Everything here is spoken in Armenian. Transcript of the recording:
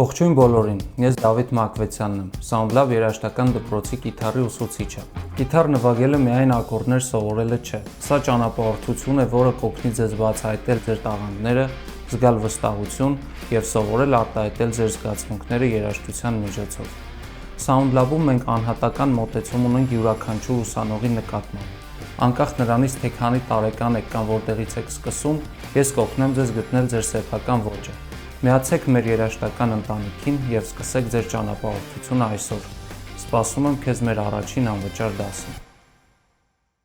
Ողջույն բոլորին, ես Դավիթ Մակվեցյանն եմ, SoundLab երաժշտական դպրոցի կիթառի ուսուցիչը։ Կիթառ նվագելը միայն ակորդներ սովորելը չէ, սա ճանապարհորդություն է, որը կօգնի ձեզ բացահայտել ձեր տաղանդները, զգալ վստահություն և սովորել արտահայտել ձեր զգացմունքները երաժշտության միջոցով։ SoundLab-ում մենք անհատական մոտեցում ունենք յուրաքանչյուր ուսանողի նկատմամբ։ Անկախ նրանից, թե քանի տարեկան եք կամ որտեղից եք սկսում, ես կօգնեմ ձեզ գտնել ձեր սեփական ոճը։ Միացեք մեր երաժշտական ընտանիքին և սկսեք ձեր ճանապարհորդությունը այսօր։ Սպասում եմ քեզ մեր առաջին անվճար դասում։